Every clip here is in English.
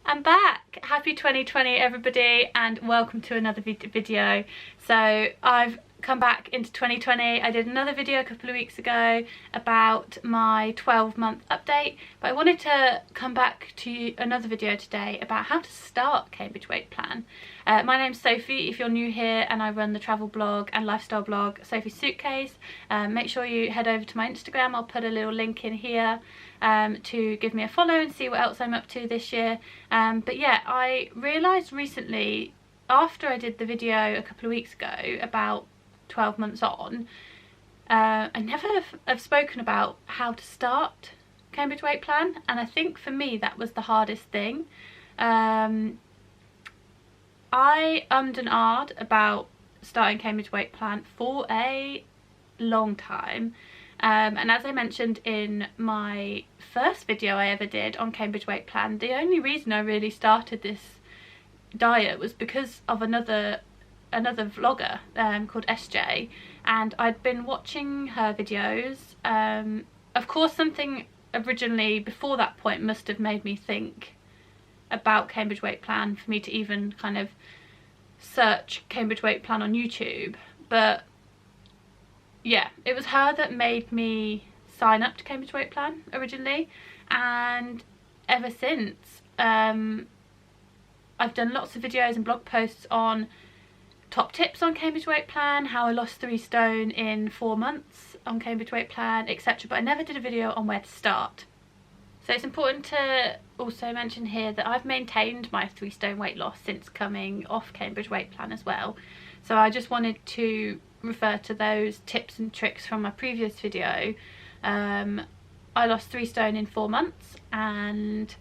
I'm back. Happy 2020 everybody, and welcome to another video. So I've come back into 2020. I did another video a couple of weeks ago about my 12-month update, but I wanted to come back to another video today about how to start Cambridge Weight Plan. My name's Sophie if you're new here, and I run the travel blog and lifestyle blog Sophie's Suitcase. Make sure you head over to my Instagram. I'll put a little link in here to give me a follow and see what else I'm up to this year. But yeah, I realised recently, after I did the video a couple of weeks ago about 12 months on, I never have spoken about how to start Cambridge Weight Plan, and I think for me that was the hardest thing. I ummed and ahed about starting Cambridge Weight Plan for a long time, and as I mentioned in my first video I ever did on Cambridge Weight Plan, the only reason I really started this diet was because of another vlogger called SJ, and I'd been watching her videos. Of course, something originally before that point must have made me think about Cambridge Weight Plan for me to even kind of search Cambridge Weight Plan on YouTube. But yeah, it was her that made me sign up to Cambridge Weight Plan originally, and ever since I've done lots of videos and blog posts on top tips on Cambridge Weight Plan, how I lost 3 stone in 4 months on Cambridge Weight Plan, etc. But I never did a video on where to start. So it's important to also mention here that I've maintained my 3 stone weight loss since coming off Cambridge Weight Plan as well. So I just wanted to refer to those tips and tricks from my previous video. I lost 3 stone in 4 months, and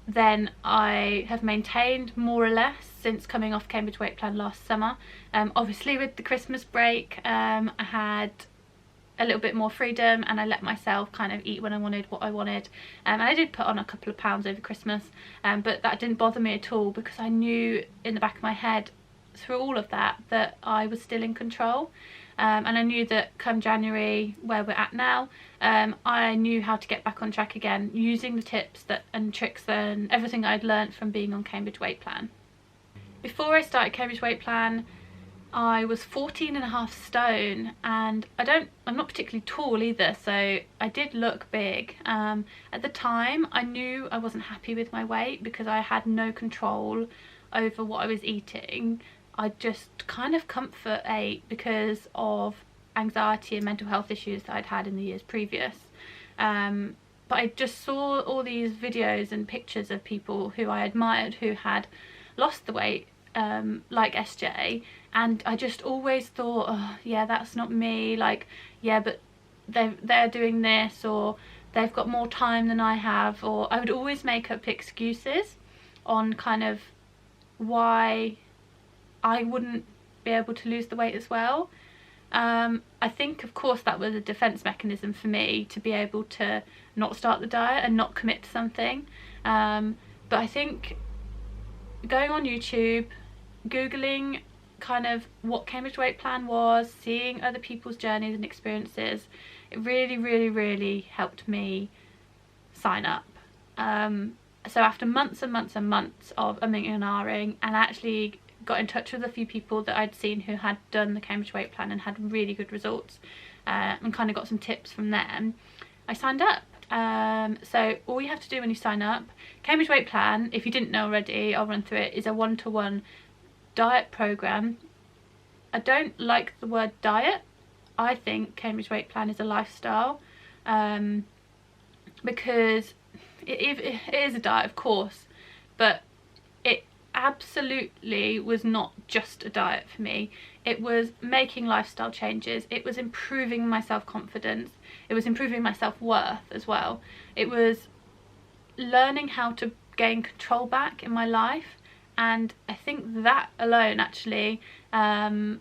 then I have maintained more or less since coming off Cambridge Weight Plan last summer. Obviously with the Christmas break, I had a little bit more freedom and I let myself kind of eat when I wanted, what I wanted, and I did put on a couple of pounds over Christmas, but that didn't bother me at all because I knew in the back of my head through all of that I was still in control. And I knew that come January, where we're at now, I knew how to get back on track again using the tips and tricks and everything I'd learnt from being on Cambridge Weight Plan. Before I started Cambridge Weight Plan, I was 14.5 stone, and I'm not particularly tall either, so I did look big. At the time I knew I wasn't happy with my weight because I had no control over what I was eating. I just kind of comfort ate because of anxiety and mental health issues that I'd had in the years previous. But I just saw all these videos and pictures of people who I admired who had lost the weight, like SJ, and I just always thought, oh yeah, that's not me, like, yeah, but they're doing this, or they've got more time than I have, or I would always make up excuses on kind of why I wouldn't be able to lose the weight as well. I think of course that was a defense mechanism for me to be able to not start the diet and not commit to something. But I think going on YouTube, googling kind of what Cambridge Weight Plan was, seeing other people's journeys and experiences, it really helped me sign up. So after months and months and months of umming and ahhing, and actually got in touch with a few people that I'd seen who had done the Cambridge Weight Plan and had really good results, and kind of got some tips from them, I signed up. So all you have to do when you sign up, Cambridge Weight Plan, if you didn't know already, I'll run through it, is a 1-to-1 diet program. I don't like the word diet. I think Cambridge Weight Plan is a lifestyle, because it is a diet, of course, but it absolutely was not just a diet for me. It was making lifestyle changes, it was improving my self-confidence, it was improving my self-worth as well. It was learning how to gain control back in my life, and I think that alone actually, the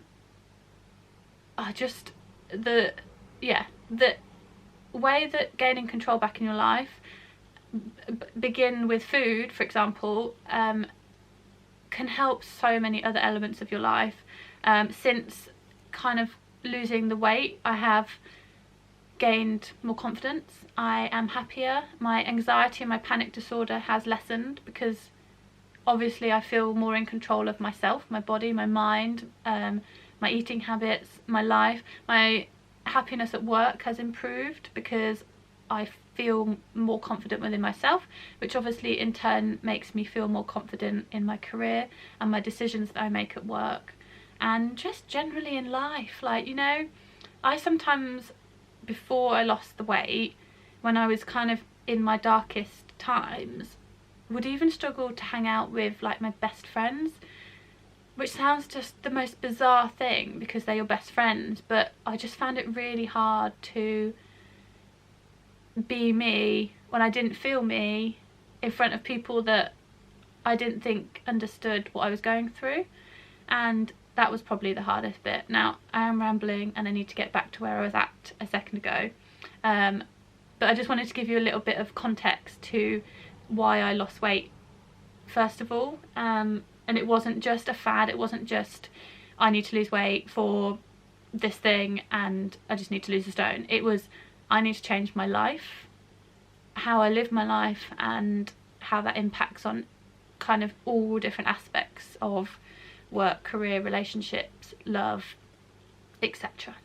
way that gaining control back in your life, begin with food for example, can help so many other elements of your life. Since kind of losing the weight, I have gained more confidence, I am happier, my anxiety and my panic disorder has lessened because obviously I feel more in control of myself, my body, my mind, my eating habits, my life. My happiness at work has improved because I feel more confident within myself, which obviously in turn makes me feel more confident in my career and my decisions that I make at work, and just generally in life. Like, you know, I sometimes, before I lost the weight, when I was kind of in my darkest times, would even struggle to hang out with like my best friends, which sounds just the most bizarre thing because they're your best friends, but I just found it really hard to be me when I didn't feel me in front of people that I didn't think understood what I was going through, and that was probably the hardest bit. Now I am rambling and I need to get back to where I was at a second ago, but I just wanted to give you a little bit of context to why I lost weight first of all, and it wasn't just a fad. It wasn't just I need to lose weight for this thing and I just need to lose a stone. It was I need to change my life, how I live my life, and how that impacts on kind of all different aspects of work, career, relationships, love, etc.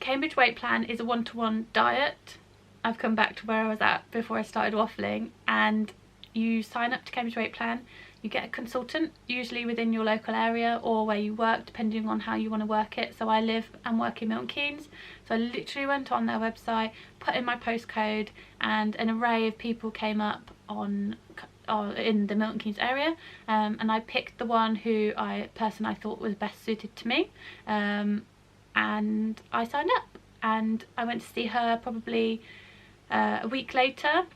Cambridge Weight Plan is a one-to-one diet. I've come back to where I was at before I started waffling, and you sign up to Cambridge Weight Plan, you get a consultant, usually within your local area or where you work, depending on how you want to work it. So I live and work in Milton Keynes, so I literally went on their website, put in my postcode, and an array of people came up on in the Milton Keynes area, and I picked the one person I thought was best suited to me, and I signed up, and I went to see her probably a week later.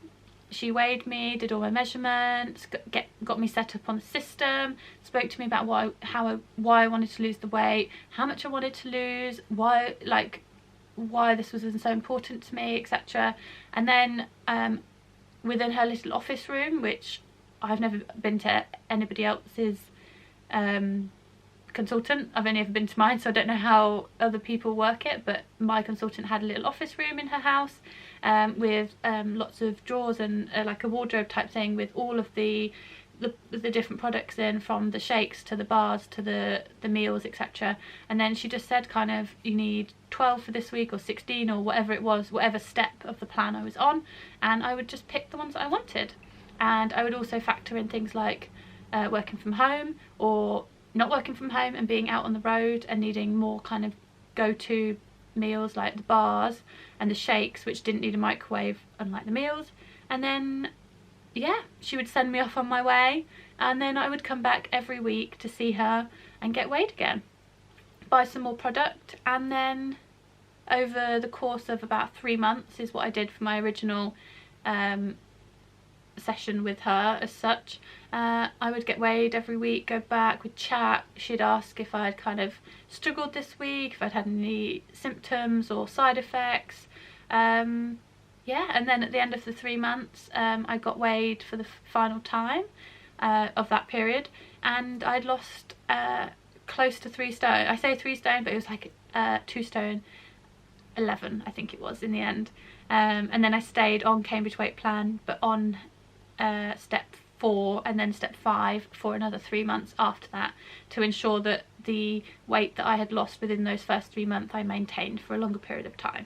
She weighed me, did all my measurements, got me set up on the system, spoke to me about why I wanted to lose the weight, how much I wanted to lose, why this was so important to me, etc. And then within her little office room, which I've never been to anybody else's consultant, I've only ever been to mine, so I don't know how other people work it, but my consultant had a little office room in her house, with lots of drawers and like a wardrobe type thing with all of the different products in, from the shakes to the bars to the meals, etc. And then she just said kind of, you need 12 for this week or 16 or whatever it was, whatever step of the plan I was on, and I would just pick the ones that I wanted. And I would also factor in things like working from home or not working from home and being out on the road and needing more kind of go-to meals like the bars and the shakes, which didn't need a microwave unlike the meals. And then yeah, she would send me off on my way, and then I would come back every week to see her and get weighed again, buy some more product, and then over the course of about 3 months is what I did for my original session with her as such. I would get weighed every week, go back, we'd chat, she'd ask if I'd kind of struggled this week, if I'd had any symptoms or side effects, yeah, and then at the end of the 3 months I got weighed for the final time of that period, and I'd lost close to 3 stone. I say 3 stone, but it was like 2 stone 11 I think it was in the end, and then I stayed on Cambridge Weight Plan, but on step 4 and then step 5 for another 3 months after that, to ensure that the weight that I had lost within those first 3 months I maintained for a longer period of time.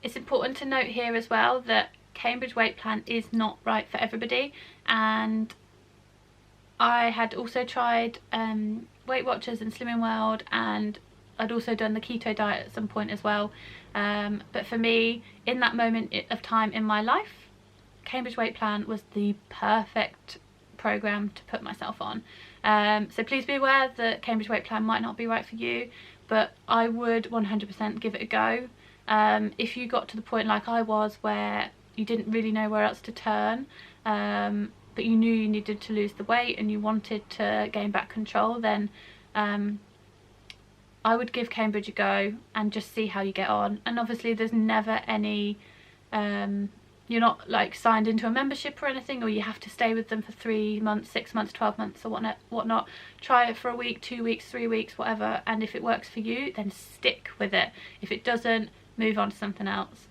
It's important to note here as well that Cambridge Weight Plan is not right for everybody, and I had also tried Weight Watchers and Slimming World, and I'd also done the keto diet at some point as well, but for me, in that moment of time in my life, Cambridge Weight Plan was the perfect program to put myself on. So please be aware that Cambridge Weight Plan might not be right for you, but I would 100% give it a go. If you got to the point like I was where you didn't really know where else to turn, but you knew you needed to lose the weight and you wanted to gain back control, then I would give Cambridge a go and just see how you get on. And obviously there's never any you're not like signed into a membership or anything, or you have to stay with them for 3 months, 6 months, 12 months or whatnot. Try it for a week, 2 weeks, 3 weeks, whatever, and if it works for you, then stick with it. If it doesn't, move on to something else.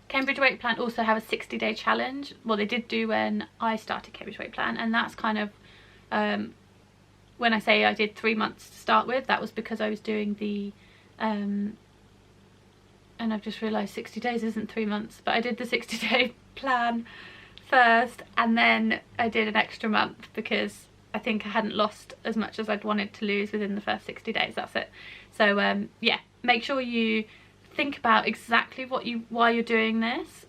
Cambridge Weight Plan also have a 60-day challenge. Well, they did do when I started Cambridge Weight Plan, and that's kind of When I say I did 3 months to start with, that was because I was doing the and I've just realised 60 days isn't 3 months, but I did the 60-day plan first, and then I did an extra month because I think I hadn't lost as much as I'd wanted to lose within the first 60 days. That's it. So yeah, make sure you think about exactly why you're doing this.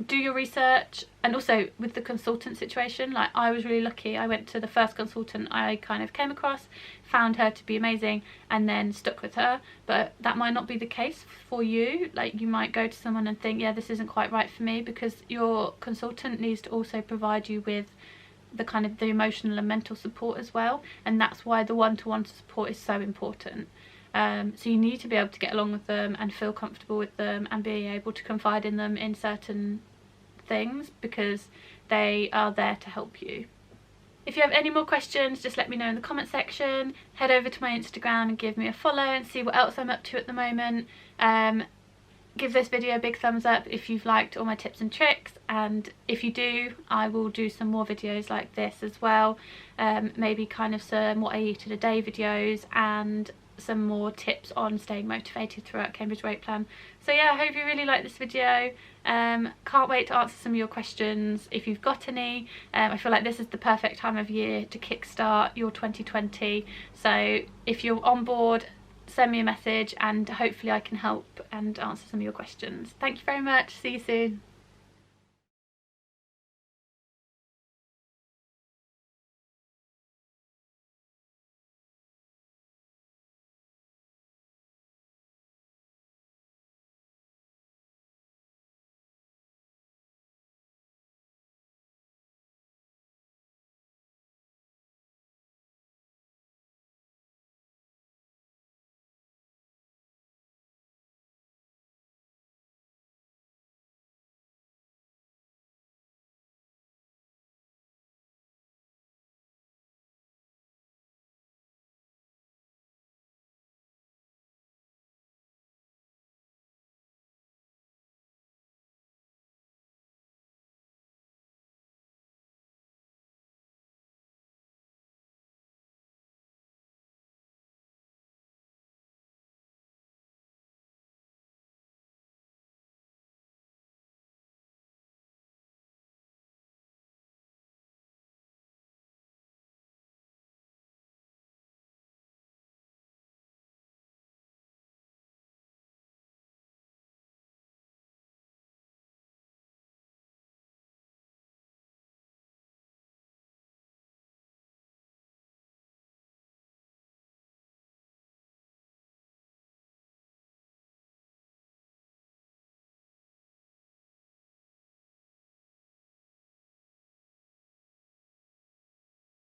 Do your research, and also with the consultant situation, like I was really lucky. I went to the first consultant I kind of came across, found her to be amazing, and then stuck with her. But that might not be the case for you. Like, you might go to someone and think, yeah, this isn't quite right for me, because your consultant needs to also provide you with the kind of the emotional and mental support as well, and that's why the one-to-one support is so important. So you need to be able to get along with them and feel comfortable with them and be able to confide in them in certain things, because they are there to help you. If you have any more questions, just let me know in the comment section. Head over to my Instagram and give me a follow and see what else I'm up to at the moment. Give this video a big thumbs up if you've liked all my tips and tricks, and if you do, I will do some more videos like this as well. Maybe kind of some what I eat in a day videos, and some more tips on staying motivated throughout Cambridge Weight Plan. So yeah, I hope you really like this video. Can't wait to answer some of your questions if you've got any. I feel like this is the perfect time of year to kickstart your 2020. So if you're on board, send me a message and hopefully I can help and answer some of your questions. Thank you very much. See you soon.